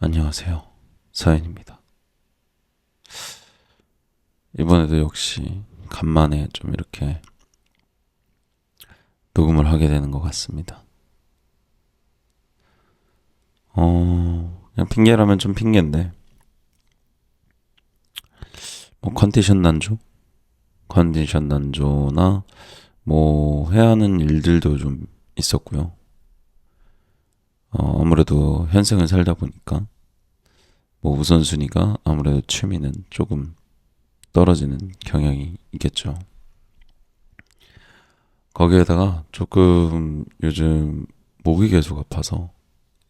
안녕하세요. 사연입니다. 이번에도 역시 간만에 좀 이렇게 녹음을 하게 되는 것 같습니다. 그냥 핑계라면 좀 핑계인데, 뭐 컨디션 난조나 뭐 해야 하는 일들도 좀 있었고요. 아무래도 현생을 살다 보니까 뭐 우선순위가 아무래도 취미는 조금 떨어지는 경향이 있겠죠. 거기에다가 조금 요즘 목이 계속 아파서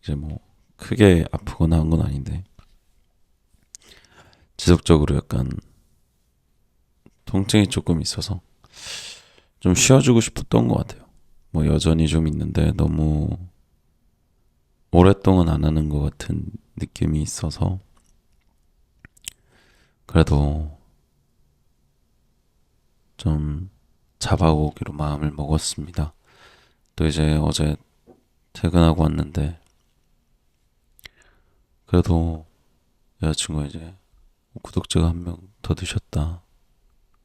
이제 뭐 크게 아프거나 한 건 아닌데 지속적으로 약간 통증이 조금 있어서 좀 쉬어주고 싶었던 것 같아요. 뭐 여전히 좀 있는데 너무 오랫동안 안 하는 것 같은 느낌이 있어서 그래도 좀 잡아오기로 마음을 먹었습니다. 또 이제 어제 퇴근하고 왔는데 그래도 여자친구가 이제 구독자가 한 명 더 드셨다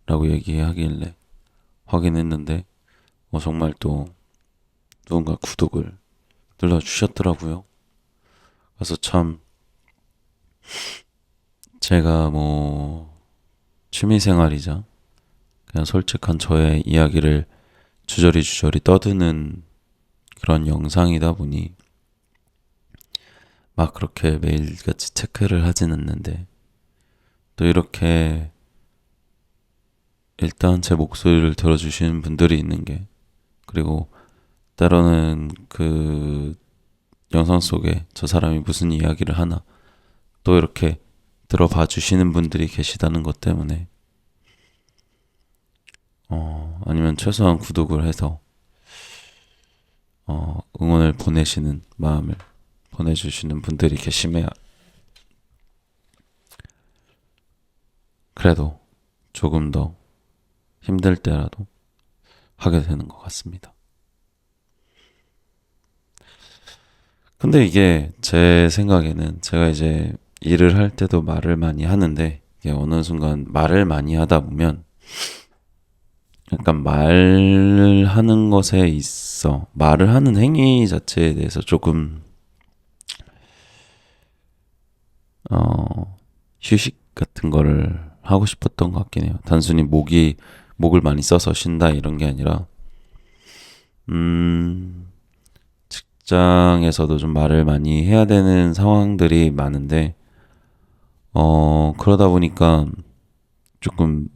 라고 얘기하길래 확인했는데 정말 또 누군가 구독을 눌러주셨더라고요. 그래서 참 제가 뭐 취미생활이자 그냥 솔직한 저의 이야기를 주저리 떠드는 그런 영상이다 보니 막 그렇게 매일같이 체크를 하진 않는데 또 이렇게 일단 제 목소리를 들어주시는 분들이 있는 게 그리고 때로는 그 영상 속에 저 사람이 무슨 이야기를 하나 또 이렇게 들어봐 주시는 분들이 계시다는 것 때문에 아니면 최소한 구독을 해서 응원을 보내시는 마음을 보내주시는 분들이 계시면 그래도 조금 더 힘들 때라도 하게 되는 것 같습니다. 근데 이게 제 생각에는 제가 이제 일을 할 때도 말을 많이 하는데 이게 어느 순간 말을 많이 하다 보면 약간 말하는 것에 있어 말을 하는 행위 자체에 대해서 조금 휴식 같은 거를 하고 싶었던 것 같긴 해요. 단순히 목을 많이 써서 쉰다 이런 게 아니라 음 직장에서도 좀 말을 많이 해야 되는 상황들이 많은데 그러다 보니까 조금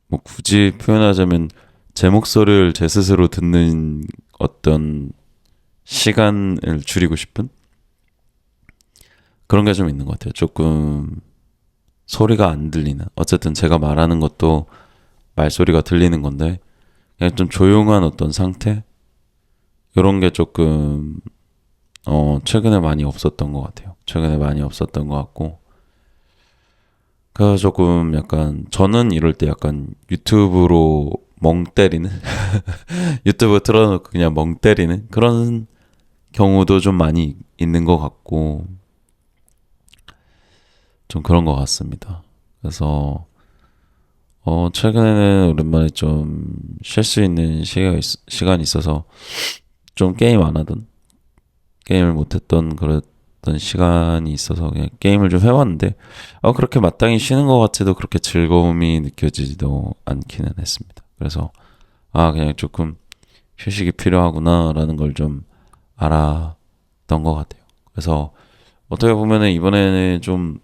뭐 굳이 표현하자면 제 목소리를 제 스스로 듣는 어떤 시간을 줄이고 싶은 그런 게 좀 있는 것 같아요. 조금 소리가 안 들리는. 어쨌든 제가 말하는 것도 말소리가 들리는 건데 그냥 좀 조용한 어떤 상태 이런 게 조금 최근에 많이 없었던 것 같아요. 최근에 많이 없었던 것 같고 그래서 조금 약간 저는 이럴 때 약간 유튜브로 멍 때리는 유튜브 틀어놓고 그냥 멍 때리는 그런 경우도 좀 많이 있는 것 같고 좀 그런 것 같습니다. 그래서 최근에는 오랜만에 좀 쉴 수 있는 시간이 있어서 좀 게임 안 하던 게임을 못했던 그랬던 시간이 있어서 그냥 게임을 좀 해봤는데 그렇게 마땅히 쉬는 것 같지도 그렇게 즐거움이 느껴지지도 않기는 했습니다. 그래서 그냥 조금 휴식이 필요하구나라는 걸 좀 알았던 것 같아요. 그래서 어떻게 보면은 이번에는 좀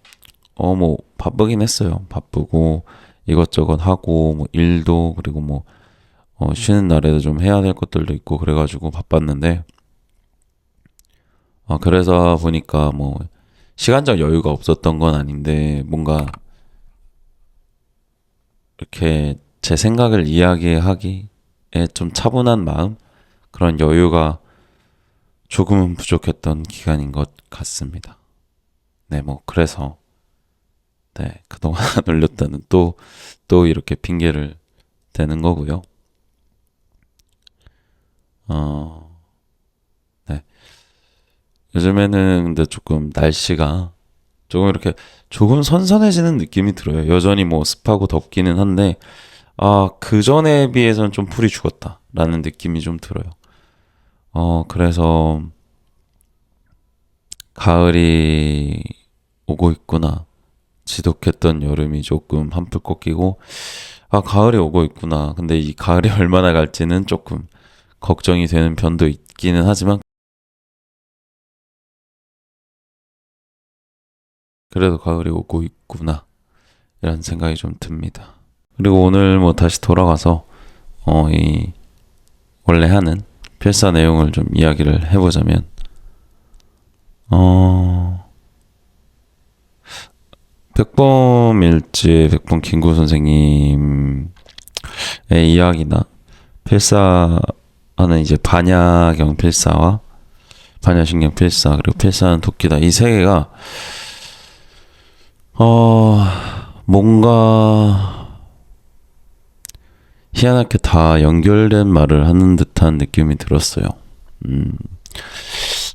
뭐 바쁘긴 했어요. 바쁘고 이것저것 하고 뭐 일도 그리고 뭐 쉬는 날에도 좀 해야 될 것들도 있고 그래가지고 바빴는데 그래서 보니까 뭐 시간적 여유가 없었던 건 아닌데 뭔가 이렇게 제 생각을 이야기하기에 좀 차분한 마음 그런 여유가 조금은 부족했던 기간인 것 같습니다. 네, 뭐 그래서 네 그동안 안 올렸다는 또 이렇게 핑계를 대는 거고요. 어, 네 요즘에는 근데 조금 날씨가 조금 이렇게 조금 선선해지는 느낌이 들어요. 여전히 뭐 습하고 덥기는 한데, 아, 그 전에 비해서는 좀 풀이 죽었다라는 느낌이 좀 들어요. 그래서 가을이 오고 있구나. 지독했던 여름이 조금 한풀 꺾이고, 아, 가을이 오고 있구나. 근데 이 가을이 얼마나 갈지는 조금 걱정이 되는 편도 있기는 하지만, 그래도 가을이 오고 있구나. 이런 생각이 좀 듭니다. 그리고 오늘 뭐 다시 돌아가서, 이 원래 하는 필사 내용을 좀 이야기를 해보자면, 어, 백범일지의 백범 김구 선생님의 이야기나 필사하는 이제 반야경 필사와 반야신경 필사 그리고 필사는 도끼다 이 세 개가 뭔가 희한하게 다 연결된 말을 하는 듯한 느낌이 들었어요.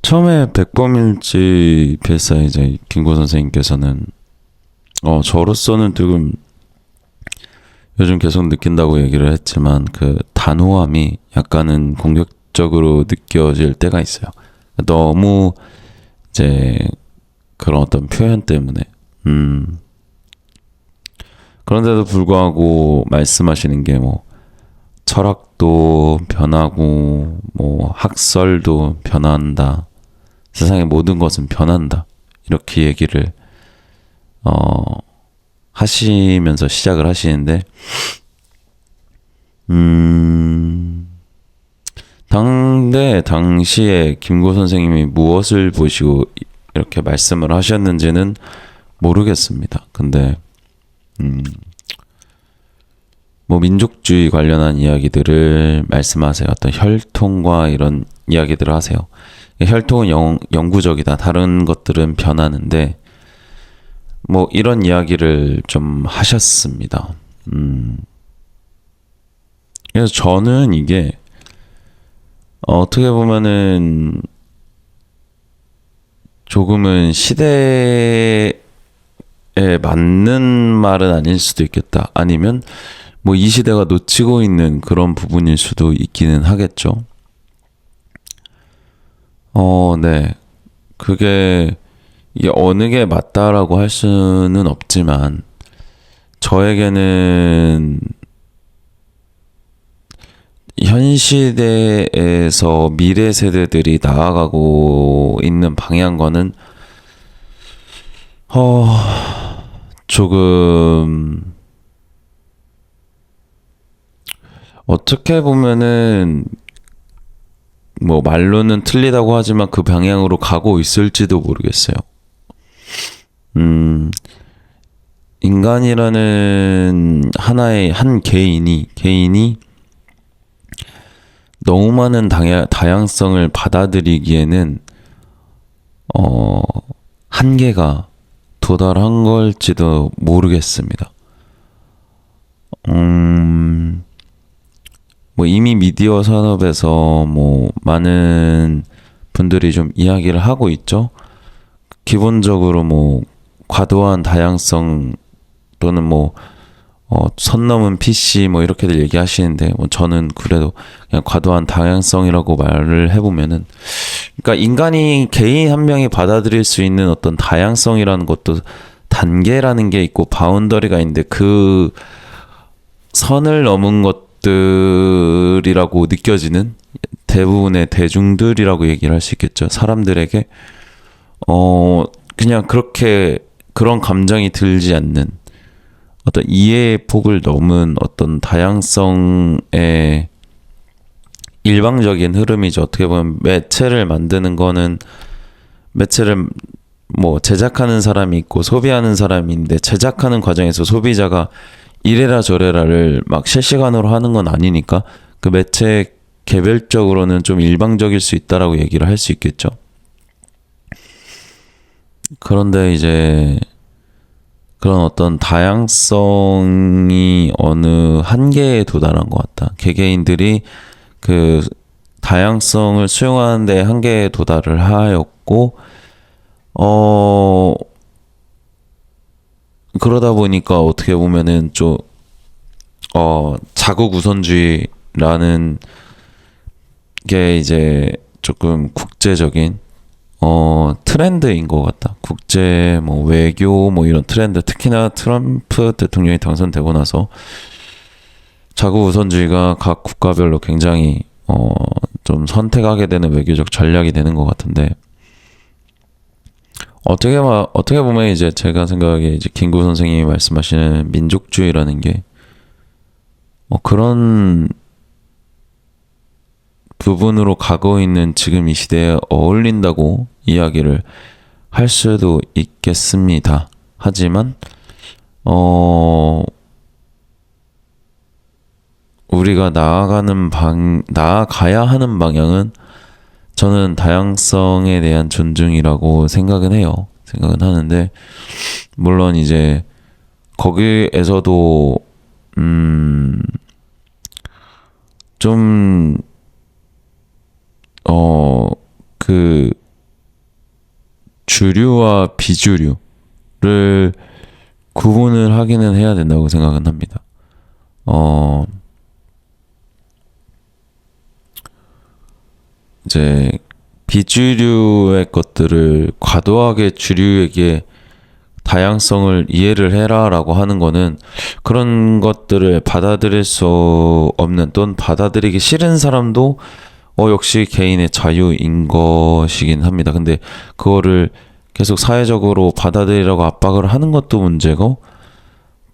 처음에 백범일지 필사 이제 김구 선생님께서는 저로서는 조금 요즘 계속 느낀다고 얘기를 했지만 그 단호함이 약간은 공격적으로 느껴질 때가 있어요. 너무 이제 그런 어떤 표현 때문에 그런데도 불구하고 말씀하시는 게 뭐 철학도 변하고 뭐 학설도 변한다. 세상의 모든 것은 변한다. 이렇게 얘기를 하시면서 시작을 하시는데 당시에 김구 선생님이 무엇을 보시고 이렇게 말씀을 하셨는지는 모르겠습니다. 근데 뭐 민족주의 관련한 이야기들을 말씀하세요. 어떤 혈통과 이런 이야기들을 하세요. 혈통은 영구적이다. 다른 것들은 변하는데 뭐 이런 이야기를 좀 하셨습니다. 그래서 저는 이게 어떻게 보면은 조금은 시대에 맞는 말은 아닐 수도 있겠다. 아니면 뭐 이 시대가 놓치고 있는 그런 부분일 수도 있기는 하겠죠. 네. 그게 이게 어느 게 맞다라고 할 수는 없지만 저에게는 현 시대에서 미래 세대들이 나아가고 있는 방향과는 조금 어떻게 보면은 뭐 말로는 틀리다고 하지만 그 방향으로 가고 있을지도 모르겠어요. 인간이라는 하나의 한 개인이 너무 많은 다양성을 받아들이기에는 한계가 도달한 걸지도 모르겠습니다. 뭐 이미 미디어 산업에서 뭐 많은 분들이 좀 이야기를 하고 있죠. 기본적으로 뭐 과도한 다양성 또는 뭐 선 넘은 PC 뭐 이렇게들 얘기하시는데 뭐 저는 그래도 그냥 과도한 다양성이라고 말을 해보면은 그러니까 인간이 개인 한 명이 받아들일 수 있는 어떤 다양성이라는 것도 단계라는 게 있고 바운더리가 있는데 그 선을 넘은 것들이라고 느껴지는 대부분의 대중들이라고 얘기를 할 수 있겠죠. 사람들에게 그냥 그렇게 그런 감정이 들지 않는 어떤 이해의 폭을 넘은 어떤 다양성의 일방적인 흐름이죠. 어떻게 보면 매체를 만드는 거는 매체를 뭐 제작하는 사람이 있고 소비하는 사람이 있는데 제작하는 과정에서 소비자가 이래라 저래라를 막 실시간으로 하는 건 아니니까 그 매체 개별적으로는 좀 일방적일 수 있다라고 얘기를 할 수 있겠죠. 그런데 이제 그런 어떤 다양성이 어느 한계에 도달한 것 같다. 개개인들이 그 다양성을 수용하는 데 한계에 도달을 하였고, 그러다 보니까 어떻게 보면은 좀, 자국 우선주의라는 게 이제 조금 국제적인, 트렌드인 것 같다. 국제, 뭐, 외교, 뭐, 이런 트렌드. 특히나 트럼프 대통령이 당선되고 나서 자국 우선주의가 각 국가별로 굉장히, 좀 선택하게 되는 외교적 전략이 되는 것 같은데, 어떻게 보면 이제 제가 생각하기에 이제 김구 선생님이 말씀하시는 민족주의라는 게, 그런 부분으로 가고 있는 지금 이 시대에 어울린다고 이야기를 할 수도 있겠습니다. 하지만, 우리가 나아가야 하는 방향은 저는 다양성에 대한 존중이라고 생각은 해요. 생각은 하는데, 물론 이제 거기에서도, 좀, 그, 주류와 비주류를 구분을 하기는 해야 된다고 생각은 합니다. 이제 비주류의 것들을 과도하게 주류에게 다양성을 이해를 해라라고 하는 거는 그런 것들을 받아들일 수 없는 또는 받아들이기 싫은 사람도 역시 개인의 자유인 것이긴 합니다. 근데 그거를 계속 사회적으로 받아들이라고 압박을 하는 것도 문제고,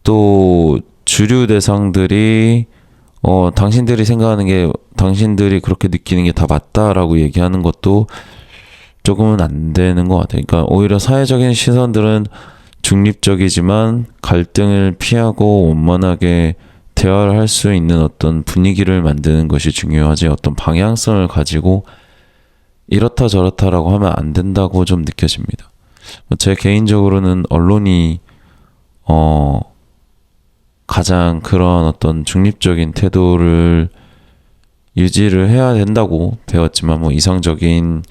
또 주류 대상들이 당신들이 생각하는 게 당신들이 그렇게 느끼는 게 다 맞다라고 얘기하는 것도 조금은 안 되는 것 같아요. 그러니까 오히려 사회적인 시선들은 중립적이지만 갈등을 피하고 원만하게 대화를 할 수 있는 어떤 분위기를 만드는 것이 중요하지, 어떤 방향성을 가지고 이렇다 저렇다라고 하면 안 된다고 좀 느껴집니다. 제 개인적으로는 언론이 가장 그런 어떤 중립적인 태도를 유지를 해야 된다고 배웠지만, 뭐 이상적인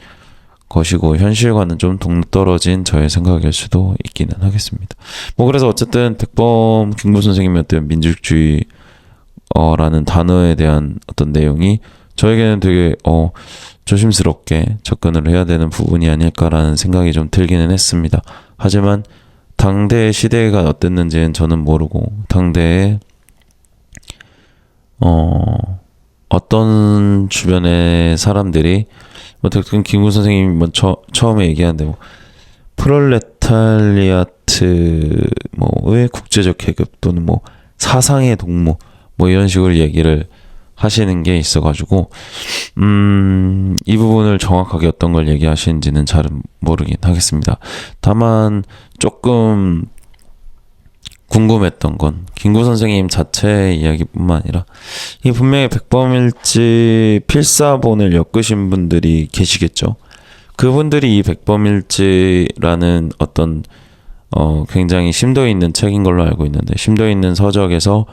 것이고 현실과는 좀 동떨어진 저의 생각일 수도 있기는 하겠습니다. 뭐 그래서 어쨌든 백범 김구 선생님의 어떤 민족주의 라는 단어에 대한 어떤 내용이 저에게는 되게 조심스럽게 접근을 해야 되는 부분이 아닐까라는 생각이 좀 들기는 했습니다. 하지만 당대의 시대가 어땠는지는 저는 모르고, 당대에 어떤 주변의 사람들이 특히 김구 선생님이 처음에 얘기하는데 프롤레타리아트 뭐의 국제적 계급 또는 뭐 사상의 동무 뭐 이런 식으로 얘기를 하시는 게 있어가지고 이 부분을 정확하게 어떤 걸 얘기하시는지는 잘은 모르긴 하겠습니다. 다만 조금 궁금했던 건 김구 선생님 자체의 이야기뿐만 아니라 이 분명히 백범일지 필사본을 엮으신 분들이 계시겠죠. 그분들이 이 백범일지라는 어떤 굉장히 심도 있는 책인 걸로 알고 있는데, 심도 있는 서적에서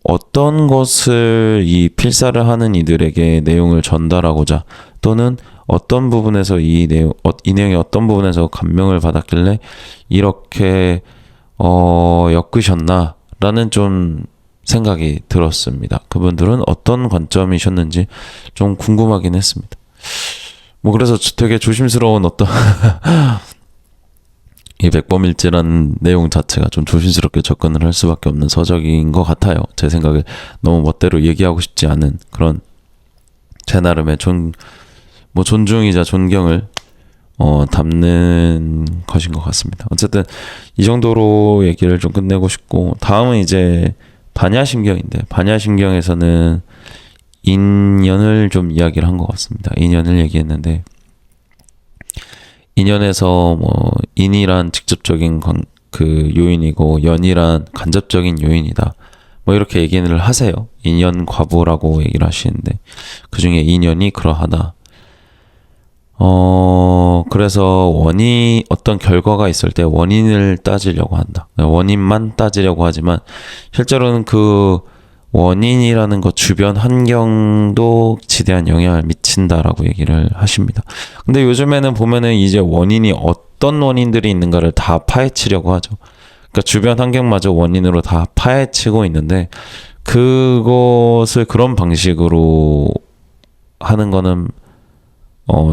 어떤 것을 이 필사를 하는 이들에게 내용을 전달하고자, 또는 어떤 부분에서 이 내용이 어떤 부분에서 감명을 받았길래 이렇게 엮으셨나라는 좀 생각이 들었습니다. 그분들은 어떤 관점이셨는지 좀 궁금하긴 했습니다. 뭐 그래서 되게 조심스러운 어떤 이 백범일지라는 내용 자체가 좀 조심스럽게 접근을 할 수밖에 없는 서적인 것 같아요. 제 생각에 너무 멋대로 얘기하고 싶지 않은 그런 제 나름의 존중이자 존경을 담는 것인 것 같습니다. 어쨌든 이 정도로 얘기를 좀 끝내고 싶고, 다음은 이제 반야심경인데, 반야심경에서는 인연을 좀 이야기를 한 것 같습니다. 인연을 얘기했는데, 인연에서 뭐 인이란 직접적인 그 요인이고 연이란 간접적인 요인이다, 뭐 이렇게 얘기를 하세요. 인연 과보라고 얘기를 하시는데 그 중에 인연이 그러하다. 그래서 어떤 결과가 있을 때 원인을 따지려고 한다. 원인만 따지려고 하지만 실제로는 그 원인이라는 것 주변 환경도 지대한 영향을 미친다라고 얘기를 하십니다. 근데 요즘에는 보면은 이제 원인이 어떤 원인들이 있는가를 다 파헤치려고 하죠. 그러니까 주변 환경마저 원인으로 다 파헤치고 있는데 그것을 그런 방식으로 하는 거는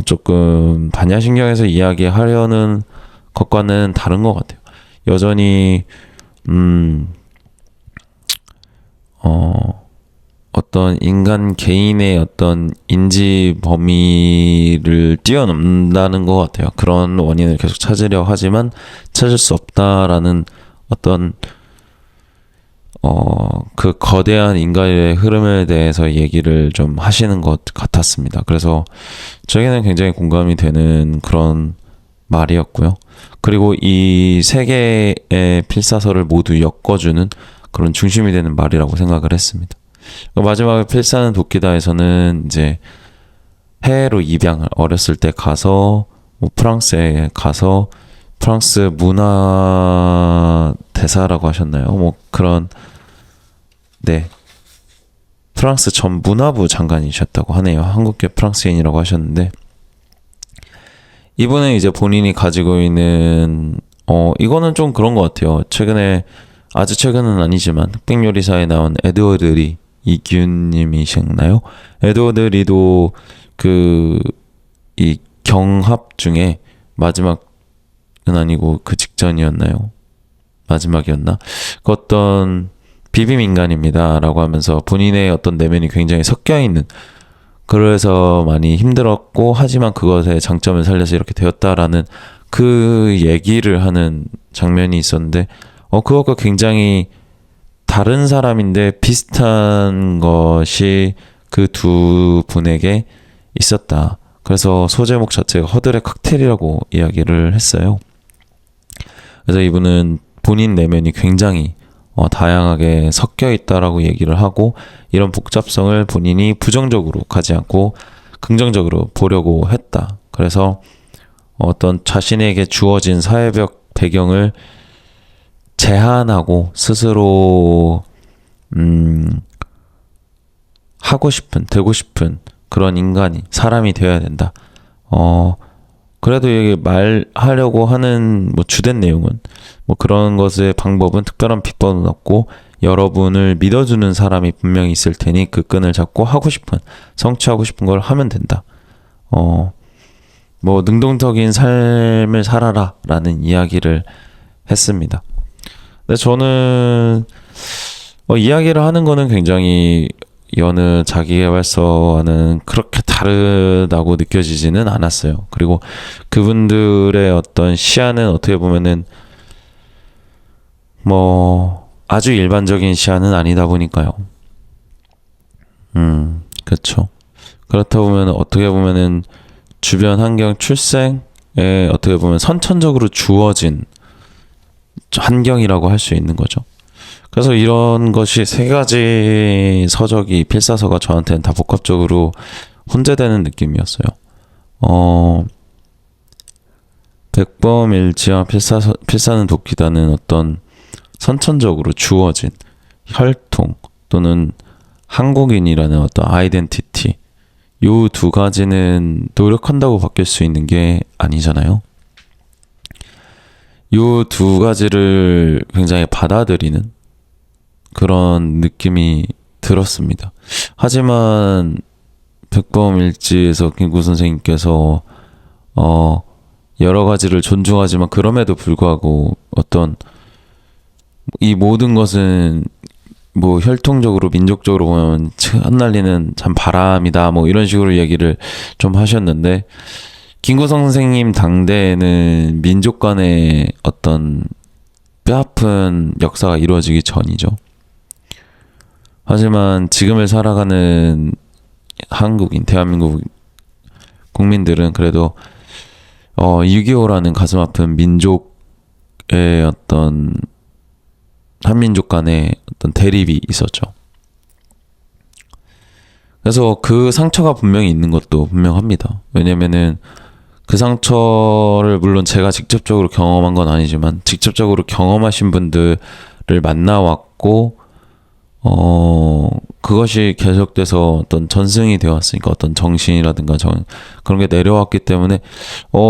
조금 반야신경에서 이야기하려는 것과는 다른 것 같아요. 여전히 어떤 인간 개인의 어떤 인지 범위를 뛰어넘는다는 것 같아요. 그런 원인을 계속 찾으려 하지만 찾을 수 없다라는 어떤 그 거대한 인간의 흐름에 대해서 얘기를 좀 하시는 것 같았습니다. 그래서 저에게는 굉장히 공감이 되는 그런 말이었고요. 그리고 이 세 개의 필사설을 모두 엮어주는 그런 중심이 되는 말이라고 생각을 했습니다. 마지막에 필사는 도끼다에서는 이제 해외로 입양을 어렸을 때 가서 뭐 프랑스에 가서 프랑스 문화 대사라고 하셨나요? 뭐 그런 네 프랑스 전 문화부 장관이셨다고 하네요. 한국계 프랑스인이라고 하셨는데 이분은 이제 본인이 가지고 있는 이거는 좀 그런 것 같아요. 최근에 아주 최근은 아니지만 흑백 요리사에 나온 에드워드 리 이균님이셨나요? 에드워드 리도 이 경합 중에 마지막은 아니고 그 직전이었나요? 마지막이었나? 그 어떤 비빔인간입니다 라고 하면서 본인의 어떤 내면이 굉장히 섞여 있는 그래서 많이 힘들었고 하지만 그것의 장점을 살려서 이렇게 되었다라는 그 얘기를 하는 장면이 있었는데 그것과 굉장히 다른 사람인데 비슷한 것이 그 두 분에게 있었다. 그래서 소제목 자체가 허들의 칵테일이라고 이야기를 했어요. 그래서 이분은 본인 내면이 굉장히 다양하게 섞여 있다라고 얘기를 하고 이런 복잡성을 본인이 부정적으로 가지 않고 긍정적으로 보려고 했다. 그래서 어떤 자신에게 주어진 사회적 배경을 제한하고 스스로 하고 싶은 되고 싶은 그런 인간이 사람이 되어야 된다. 그래도 여기 말하려고 하는 뭐 주된 내용은 뭐 그런 것의 방법은 특별한 비법은 없고 여러분을 믿어주는 사람이 분명히 있을 테니 그 끈을 잡고 하고 싶은 성취하고 싶은 걸 하면 된다. 뭐 능동적인 삶을 살아라 라는 이야기를 했습니다. 근데 저는 이야기를 하는 거는 굉장히 여느 자기계발서와는 그렇게 다르다고 느껴지지는 않았어요. 그리고 그분들의 어떤 시야는 어떻게 보면은 뭐 아주 일반적인 시야는 아니다 보니까요. 그렇죠. 그렇다 보면 어떻게 보면은 주변 환경 출생에 어떻게 보면 선천적으로 주어진 환경이라고 할 수 있는 거죠. 그래서 이런 것이 세 가지 서적이 필사서가 저한테는 다 복합적으로 혼재되는 느낌이었어요. 백범일지와 필사는 도끼다는 어떤 선천적으로 주어진 혈통 또는 한국인이라는 어떤 아이덴티티 요 두 가지는 노력한다고 바뀔 수 있는 게 아니잖아요. 요 두 가지를 굉장히 받아들이는 그런 느낌이 들었습니다. 하지만 백범일지에서 김구 선생님께서 여러 가지를 존중하지만 그럼에도 불구하고 어떤 이 모든 것은 뭐 혈통적으로 민족적으로 보면 흩날리는 참 바람이다 뭐 이런 식으로 얘기를 좀 하셨는데 김구성 선생님 당대에는 민족 간의 어떤 뼈아픈 역사가 이루어지기 전이죠. 하지만 지금을 살아가는 한국인, 대한민국 국민들은 그래도 6.25라는 가슴 아픈 민족의 어떤 한민족 간의 어떤 대립이 있었죠. 그래서 그 상처가 분명히 있는 것도 분명합니다. 왜냐면은 그 상처를 물론 제가 직접적으로 경험한 건 아니지만 직접적으로 경험하신 분들을 만나왔고 그것이 계속돼서 어떤 전승이 되어 왔으니까 어떤 정신이라든가 그런 게 내려왔기 때문에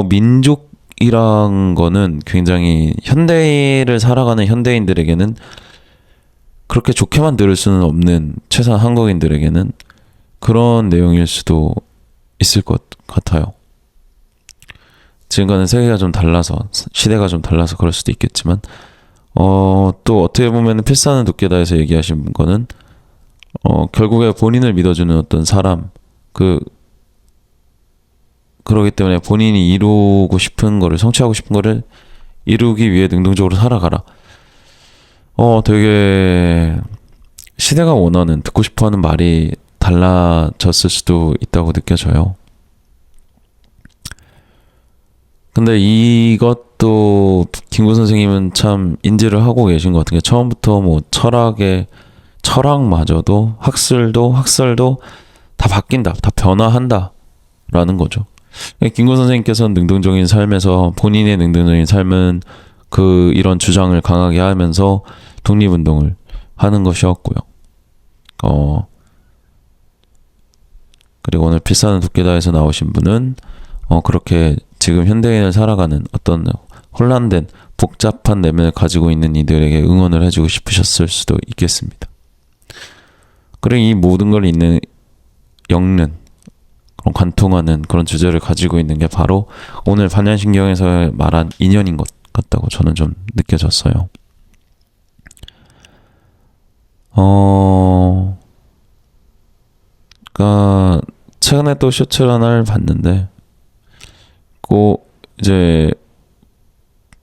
민족이란 거는 굉장히 현대를 살아가는 현대인들에게는 그렇게 좋게만 들을 수는 없는, 최소한 한국인들에게는 그런 내용일 수도 있을 것 같아요. 지금과는 세계가 좀 달라서, 시대가 좀 달라서 그럴 수도 있겠지만, 또 어떻게 보면 필사는 돕게다에서 얘기하신 거는 결국에 본인을 믿어주는 어떤 사람, 그러기 때문에 본인이 이루고 싶은 거를, 성취하고 싶은 거를 이루기 위해 능동적으로 살아가라. 되게 시대가 원하는, 듣고 싶어하는 말이 달라졌을 수도 있다고 느껴져요. 근데 이것도 김구 선생님은 참 인지를 하고 계신 것 같은 게, 처음부터 뭐 철학마저도 학설도 다 바뀐다, 다 변화한다 라는 거죠. 김구 선생님께서는 능동적인 삶에서 본인의 능동적인 삶은 이런 주장을 강하게 하면서 독립운동을 하는 것이었고요. 그리고 오늘 필사는 돕게다에서 나오신 분은 그렇게 지금 현대인을 살아가는 어떤 혼란된 복잡한 내면을 가지고 있는 이들에게 응원을 해주고 싶으셨을 수도 있겠습니다. 그리고 이 모든 걸 엮는, 그런 관통하는 그런 주제를 가지고 있는 게 바로 오늘 반야신경에서 말한 인연인 것 같다고 저는 좀 느껴졌어요. 그러니까 최근에 또 쇼츠를 하나를 봤는데, 이제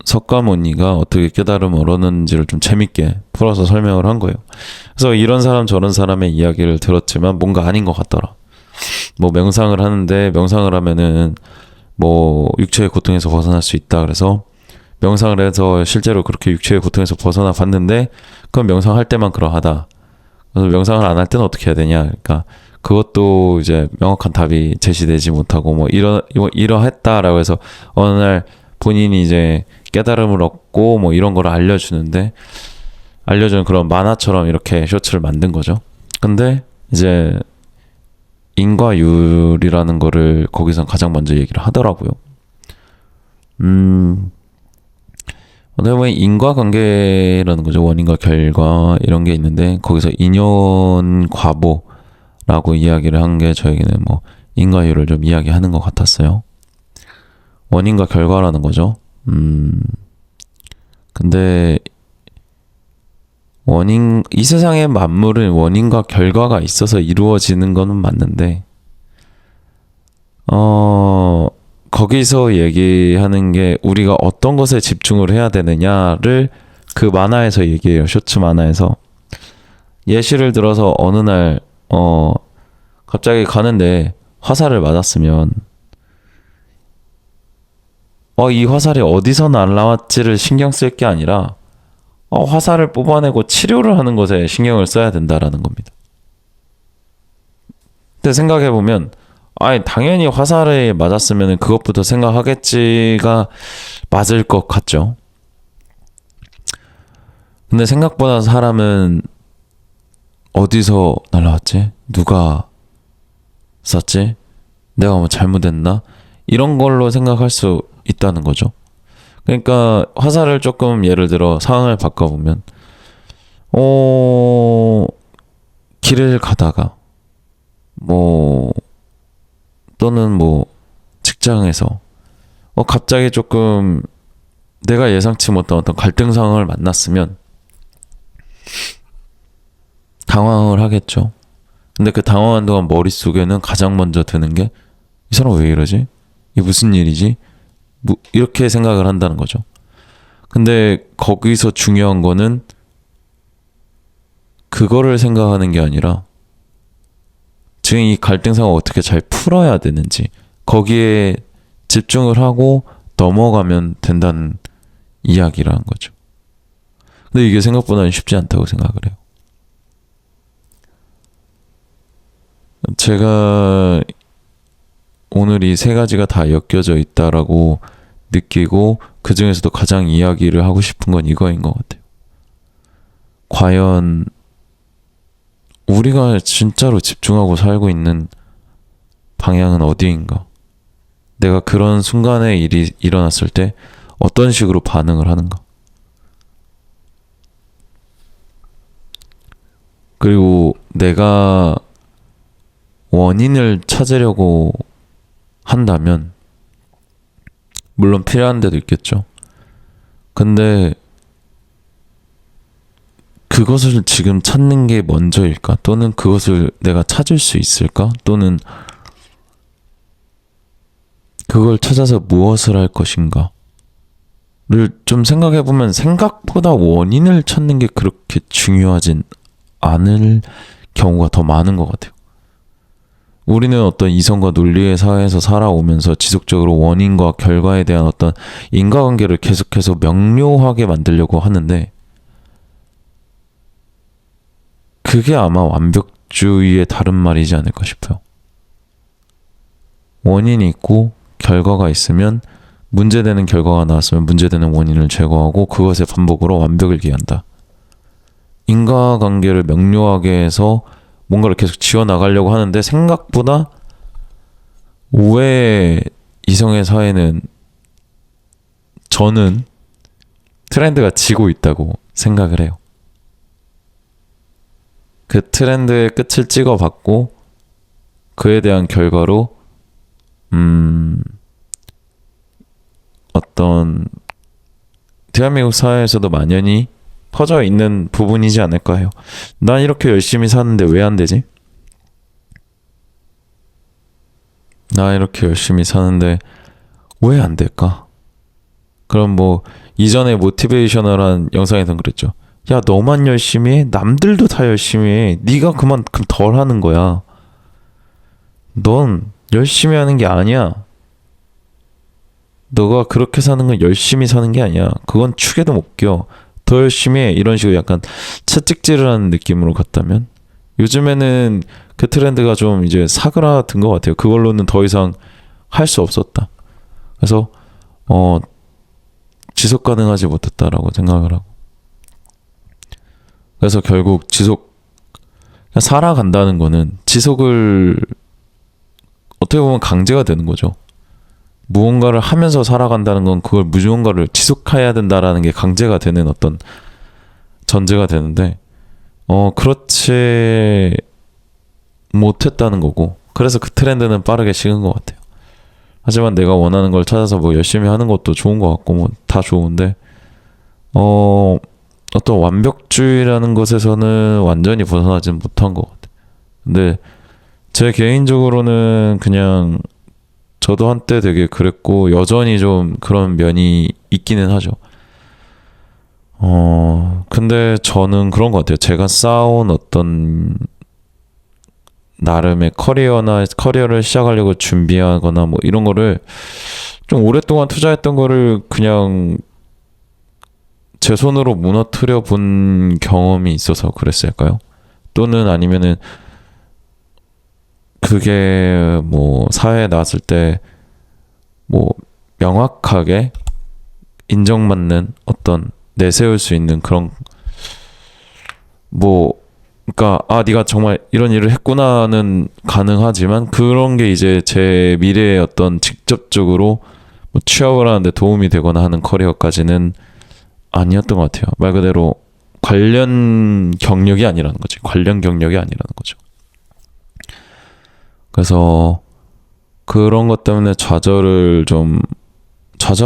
석가모니가 어떻게 깨달음을 얻었는지를 좀 재밌게 풀어서 설명을 한 거예요. 그래서 이런 사람 저런 사람의 이야기를 들었지만 뭔가 아닌 것 같더라. 뭐 명상을 하는데, 명상을 하면은 뭐 육체의 고통에서 벗어날 수 있다. 그래서 명상을 해서 실제로 그렇게 육체의 고통에서 벗어나 봤는데, 그건 명상할 때만 그러하다. 그래서 명상을 안 할 때는 어떻게 해야 되냐. 그러니까 그것도 이제 명확한 답이 제시되지 못하고 뭐 이러했다라고 해서 어느 날 본인이 이제 깨달음을 얻고 뭐 이런 걸 알려주는 그런 만화처럼 이렇게 쇼츠를 만든 거죠. 근데 이제 인과율이라는 거를 거기서 가장 먼저 얘기를 하더라고요. 어떻게 보면 인과관계라는 거죠. 원인과 결과 이런 게 있는데, 거기서 인연 과보라고 이야기를 한 게 저에게는 뭐 인과율을 좀 이야기하는 것 같았어요. 원인과 결과라는 거죠. 근데 이 세상의 만물은 원인과 결과가 있어서 이루어지는 거는 맞는데, 거기서 얘기하는 게 우리가 어떤 것에 집중을 해야 되느냐를 그 만화에서 얘기해요. 쇼츠 만화에서. 예시를 들어서 어느 날 갑자기 가는데 화살을 맞았으면 이 화살이 어디서 날라왔지를 신경 쓸 게 아니라 화살을 뽑아내고 치료를 하는 것에 신경을 써야 된다라는 겁니다. 근데 생각해보면 당연히 화살에 맞았으면 그것부터 생각하겠지가 맞을 것 같죠. 근데 생각보다 사람은 어디서 날라왔지? 누가 쐈지? 내가 뭐 잘못했나? 이런 걸로 생각할 수 있다는 거죠. 그러니까 화살을 조금 예를 들어 상황을 바꿔보면 길을 가다가 또는 직장에서 갑자기 조금 내가 예상치 못한 어떤 갈등 상황을 만났으면 당황을 하겠죠. 근데 그 당황한 동안 머릿속에는 가장 먼저 드는 게, 이 사람 왜 이러지? 이게 무슨 일이지? 이렇게 생각을 한다는 거죠. 근데 거기서 중요한 거는 그거를 생각하는 게 아니라 지금 이 갈등 상황을 어떻게 잘 풀어야 되는지, 거기에 집중을 하고 넘어가면 된다는 이야기라는 거죠. 근데 이게 생각보다는 쉽지 않다고 생각을 해요. 제가 오늘 이 세 가지가 다 엮여져 있다라고 느끼고, 그 중에서도 가장 이야기를 하고 싶은 건 이거인 것 같아요. 과연 우리가 진짜로 집중하고 살고 있는 방향은 어디인가? 내가 그런 순간에 일이 일어났을 때 어떤 식으로 반응을 하는가? 그리고 내가 원인을 찾으려고 한다면, 물론 필요한 데도 있겠죠. 근데 그것을 지금 찾는 게 먼저일까? 또는 그것을 내가 찾을 수 있을까? 또는 그걸 찾아서 무엇을 할 것인가? 를 좀 생각해보면 생각보다 원인을 찾는 게 그렇게 중요하진 않을 경우가 더 많은 것 같아요. 우리는 어떤 이성과 논리의 사회에서 살아오면서 지속적으로 원인과 결과에 대한 어떤 인과관계를 계속해서 명료하게 만들려고 하는데, 그게 아마 완벽주의의 다른 말이지 않을까 싶어요. 원인이 있고 결과가 있으면, 문제되는 결과가 나왔으면 문제되는 원인을 제거하고 그것의 반복으로 완벽을 기한다. 인과관계를 명료하게 해서 뭔가를 계속 지어나가려고 하는데, 생각보다 왜 이성의 사회는, 저는 트렌드가 지고 있다고 생각을 해요. 그 트렌드의 끝을 찍어봤고 그에 대한 결과로 어떤 대한민국 사회에서도 만연히 퍼져 있는 부분이지 않을까 해요. 난 이렇게 열심히 사는데 왜 안 되지? 나 이렇게 열심히 사는데 왜 안 될까? 그럼 뭐 이전에 모티베이셔널한 영상에선 그랬죠. 야, 너만 열심히 해? 남들도 다 열심히 해. 네가 그만큼 덜 하는 거야. 넌 열심히 하는 게 아니야. 너가 그렇게 사는 건 열심히 사는 게 아니야. 그건 축에도 못 껴. 더 열심히 해. 이런 식으로 약간 채찍질을 하는 느낌으로 갔다면, 요즘에는 그 트렌드가 좀 이제 사그라든 것 같아요. 그걸로는 더 이상 할 수 없었다. 그래서 지속 가능하지 못했다라고 생각을 하고, 그래서 결국 살아간다는 거는 지속을 어떻게 보면 강제가 되는 거죠. 무언가를 하면서 살아간다는 건 그걸 무언가를 지속해야 된다라는 게 강제가 되는 어떤 전제가 되는데, 그렇지 못했다는 거고, 그래서 그 트렌드는 빠르게 식은 것 같아요. 하지만 내가 원하는 걸 찾아서 뭐 열심히 하는 것도 좋은 것 같고 뭐 다 좋은데, 어떤 완벽주의라는 것에서는 완전히 벗어나진 못한 것 같아요. 근데 제 개인적으로는 그냥, 저도 한때 되게 그랬고 여전히 좀 그런 면이 있기는 하죠. 근데 저는 그런 것 같아요. 제가 쌓아온 어떤 나름의 커리어를 시작하려고 준비하거나 뭐 이런 거를 좀 오랫동안 투자했던 거를 그냥 제 손으로 무너뜨려 본 경험이 있어서 그랬을까요? 또는 아니면은 그게 뭐 사회에 나왔을 때 뭐 명확하게 인정받는 어떤 내세울 수 있는 그런, 뭐 그러니까 네가 정말 이런 일을 했구나는 가능하지만, 그런 게 이제 제 미래에 어떤 직접적으로 뭐 취업을 하는데 도움이 되거나 하는 커리어까지는 아니었던 것 같아요. 말 그대로 관련 경력이 아니라는 거지. 관련 경력이 아니라는 거죠. 그래서 그런 것 때문에 좌절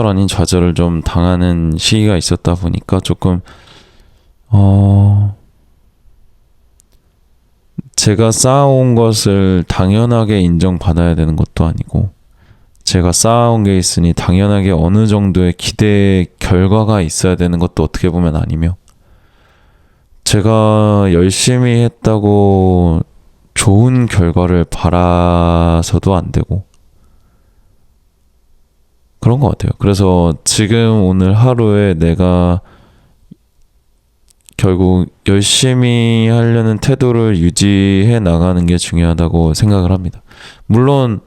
아닌 좌절을 좀 당하는 시기가 있었다 보니까 조금 제가 쌓아온 것을 당연하게 인정받아야 되는 것도 아니고, 제가 쌓아온 게 있으니 당연하게 어느 정도의 기대 결과가 있어야 되는 것도 어떻게 보면 아니며, 제가 열심히 했다고 좋은 결과를 바라서도 안 되고, 그런 것 같아요. 그래서 지금 오늘 하루에 내가 결국 열심히 하려는 태도를 유지해 나가는 게 중요하다고 생각을 합니다. 물론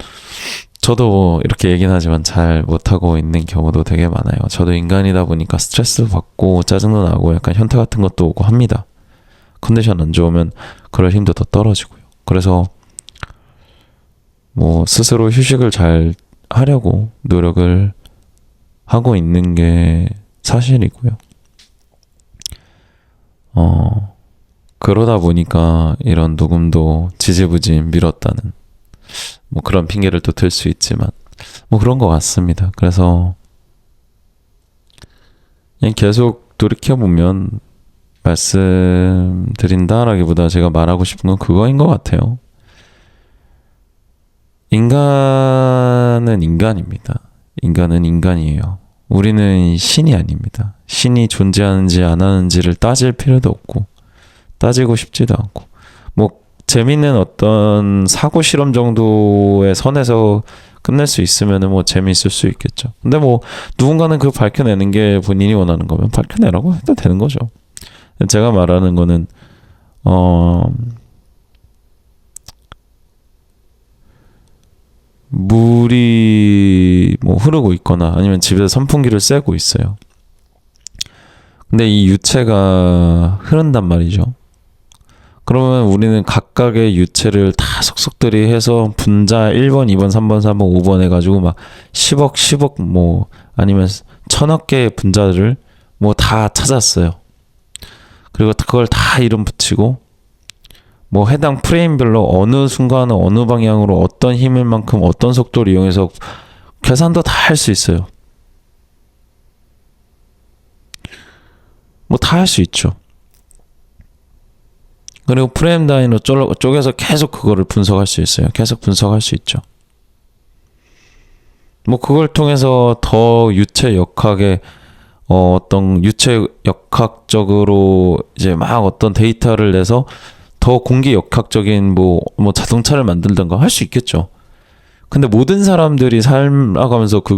저도 이렇게 얘기는 하지만 잘 못하고 있는 경우도 되게 많아요. 저도 인간이다 보니까 스트레스 받고 짜증도 나고 약간 현타 같은 것도 오고 합니다. 컨디션 안 좋으면 그럴 힘도 더 떨어지고요. 그래서 뭐 스스로 휴식을 잘 하려고 노력을 하고 있는 게 사실이고요. 그러다 보니까 이런 녹음도 지지부진 미뤘다는 뭐 그런 핑계를 또 들 수 있지만 뭐 그런 것 같습니다. 그래서 그냥 계속 돌이켜보면 말씀드린다라기보다 제가 말하고 싶은 건 그거인 것 같아요. 인간은 인간입니다. 인간은 인간이에요. 우리는 신이 아닙니다. 신이 존재하는지 안 하는지를 따질 필요도 없고 따지고 싶지도 않고 뭐 재밌는 어떤 사고 실험 정도의 선에서 끝낼 수 있으면은 뭐 재미있을 수 있겠죠. 근데 뭐 누군가는 그 밝혀내는 게 본인이 원하는 거면 밝혀내라고 해도 되는 거죠. 제가 말하는 거는 물이 뭐 흐르고 있거나 아니면 집에서 선풍기를 쐬고 있어요. 근데 이 유체가 흐른단 말이죠. 그러면 우리는 각각의 유체를 다 속속들이 해서 분자 1번, 2번, 3번, 4번, 5번 해가지고 막 10억 뭐 아니면 1000억 개의 분자를 뭐 다 찾았어요. 그리고 그걸 다 이름 붙이고 뭐 해당 프레임별로 어느 순간은 어느 방향으로 어떤 힘일 만큼 어떤 속도를 이용해서 계산도 다 할 수 있어요. 뭐 다 할 수 있죠. 그리고 프레임 단위로 쪼개서 계속 그거를 분석할 수 있어요. 계속 분석할 수 있죠. 뭐 그걸 통해서 더 유체 역학의 어떤 유체 역학적으로 이제 막 어떤 데이터를 내서 더 공기 역학적인 뭐 자동차를 만들던가 할 수 있겠죠. 근데 모든 사람들이 살아가면서 그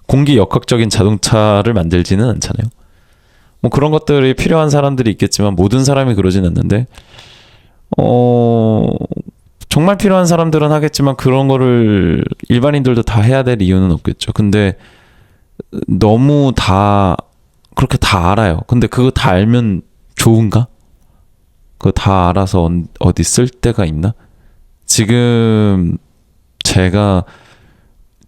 공기 역학적인 자동차를 만들지는 않잖아요. 뭐 그런 것들이 필요한 사람들이 있겠지만 모든 사람이 그러진 않는데 정말 필요한 사람들은 하겠지만 그런 거를 일반인들도 다 해야 될 이유는 없겠죠. 근데 너무 다 그렇게 다 알아요. 근데 그거 다 알면 좋은가? 그거 다 알아서 어디 쓸 데가 있나? 지금 제가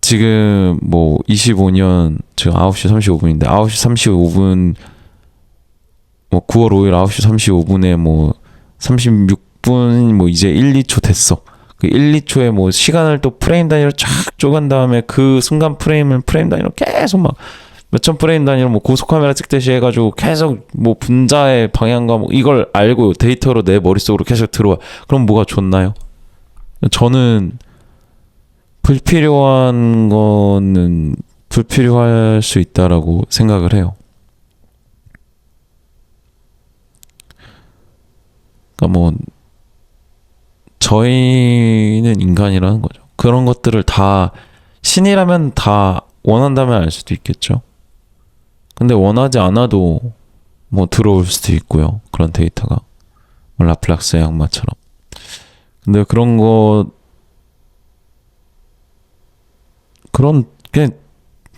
지금 뭐 25년 지금 9시 35분인데 9시 35분 뭐 9월 5일 9시 35분에 뭐 36분 뭐 이제 1, 2초 됐어. 그 1, 2초에 뭐 시간을 또 프레임 단위로 쫙 쪼간 다음에 그 순간 프레임을 프레임 단위로 계속 막 몇천 프레임 단위로 뭐 고속 카메라 찍듯이 해가지고 계속 뭐 분자의 방향과 뭐 이걸 알고 데이터로 내 머릿속으로 계속 들어와. 그럼 뭐가 좋나요? 저는 불필요한 거는 불필요할 수 있다라고 생각을 해요. 그러니까 뭐 저희는 인간이라는 거죠. 그런 것들을 다 신이라면 다 원한다면 알 수도 있겠죠. 근데 원하지 않아도 뭐 들어올 수도 있고요. 그런 데이터가 라플락스의 악마처럼. 근데 그런 거 그런 그냥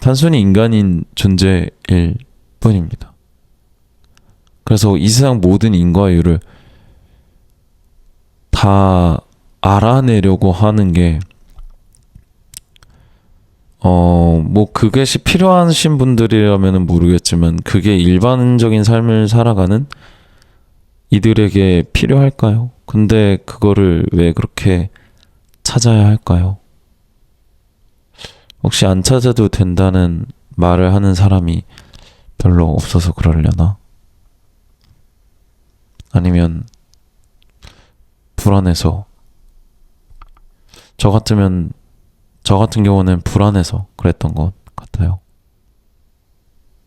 단순히 인간인 존재일 뿐입니다. 그래서 이 세상 모든 인과율을 다 알아내려고 하는 게 뭐 그것이 필요하신 분들이라면 모르겠지만 그게 일반적인 삶을 살아가는 이들에게 필요할까요? 근데 그거를 왜 그렇게 찾아야 할까요? 혹시 안 찾아도 된다는 말을 하는 사람이 별로 없어서 그러려나? 아니면 불안해서 저 같은 경우는 불안해서 그랬던 것 같아요.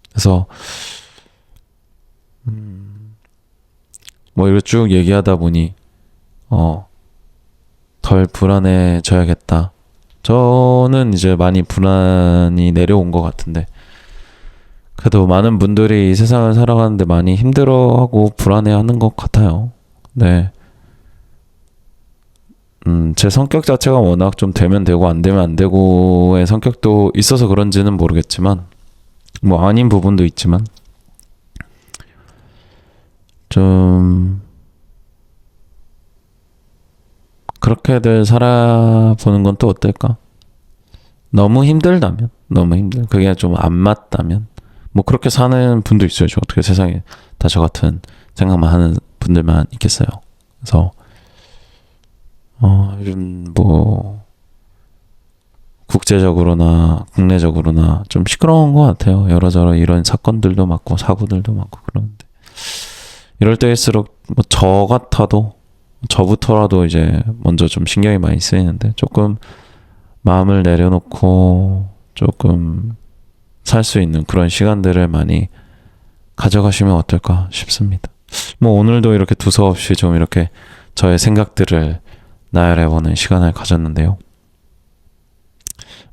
그래서 뭐 이렇게 쭉 얘기하다 보니 덜 불안해져야겠다. 저는 이제 많이 불안이 내려온 것 같은데 그래도 많은 분들이 이 세상을 살아가는데 많이 힘들어하고 불안해하는 것 같아요. 네. 제 성격 자체가 워낙 좀 되면 되고 안 되면 안 되고의 성격도 있어서 그런지는 모르겠지만 뭐 아닌 부분도 있지만 좀 그렇게들 살아보는 건 또 어떨까? 너무 힘들다면, 그게 좀 안 맞다면, 뭐 그렇게 사는 분도 있어요. 어떻게 세상에 다 저 같은 생각만 하는 분들만 있겠어요. 그래서 요즘 뭐 국제적으로나 국내적으로나 좀 시끄러운 것 같아요. 여러저러 이런 사건들도 많고 사고들도 많고 그러는데 이럴 때일수록 뭐 저 같아도 저부터라도 이제 먼저 좀 신경이 많이 쓰이는데 조금 마음을 내려놓고 조금 살 수 있는 그런 시간들을 많이 가져가시면 어떨까 싶습니다. 뭐 오늘도 이렇게 두서없이 좀 이렇게 저의 생각들을 나열해보는 시간을 가졌는데요.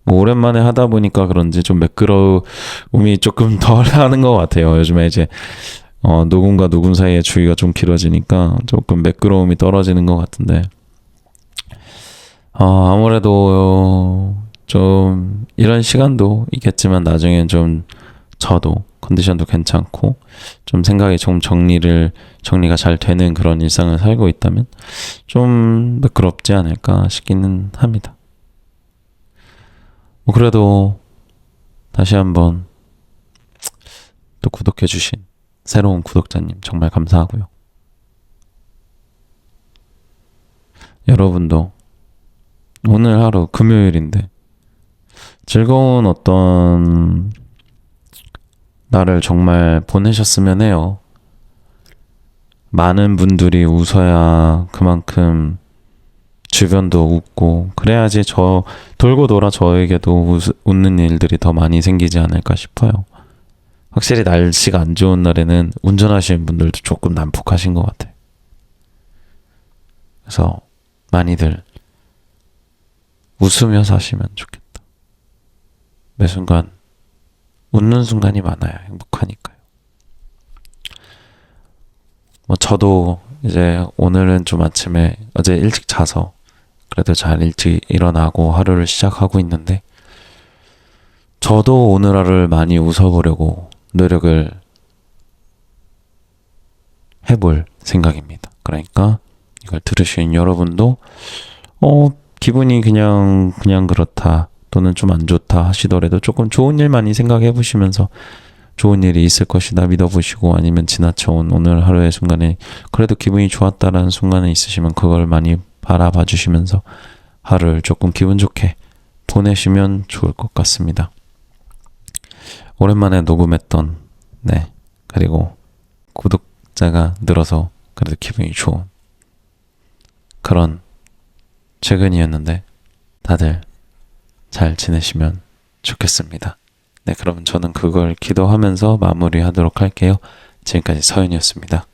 뭐 오랜만에 하다 보니까 그런지 좀 매끄러움이 조금 덜 하는 것 같아요. 요즘에 이제 녹음과 녹음 사이의 주기가 좀 길어지니까 조금 매끄러움이 떨어지는 것 같은데 아무래도 좀 이런 시간도 있겠지만 나중엔 좀 저도 컨디션도 괜찮고 좀 생각이 좀 정리가 잘 되는 그런 일상을 살고 있다면 좀 매끄럽지 않을까 싶기는 합니다. 뭐 그래도 다시 한번 또 구독해주신 새로운 구독자님 정말 감사하고요. 여러분도 오늘 하루 금요일인데 즐거운 어떤 날을 정말 보내셨으면 해요. 많은 분들이 웃어야 그만큼 주변도 웃고 그래야지 돌고 돌아 저에게도 웃는 일들이 더 많이 생기지 않을까 싶어요. 확실히 날씨가 안 좋은 날에는 운전하시는 분들도 조금 난폭하신 것 같아요. 그래서 많이들 웃으며 사시면 좋겠다. 매 순간 웃는 순간이 많아야 행복하니까요. 뭐 저도 이제 오늘은 좀 아침에 어제 일찍 자서 그래도 잘 일찍 일어나고 하루를 시작하고 있는데 저도 오늘 하루를 많이 웃어보려고 노력을 해볼 생각입니다. 그러니까 이걸 들으신 여러분도 기분이 그냥 그렇다 또는 좀 안 좋다 하시더라도 조금 좋은 일 많이 생각해 보시면서 좋은 일이 있을 것이다 믿어보시고 아니면 지나쳐온 오늘 하루의 순간에 그래도 기분이 좋았다라는 순간에 있으시면 그걸 많이 바라봐 주시면서 하루를 조금 기분 좋게 보내시면 좋을 것 같습니다. 오랜만에 녹음했던 그리고 구독자가 늘어서 그래도 기분이 좋은 그런 최근이었는데 다들 잘 지내시면 좋겠습니다. 그럼 저는 그걸 기도하면서 마무리하도록 할게요. 지금까지 서윤이었습니다.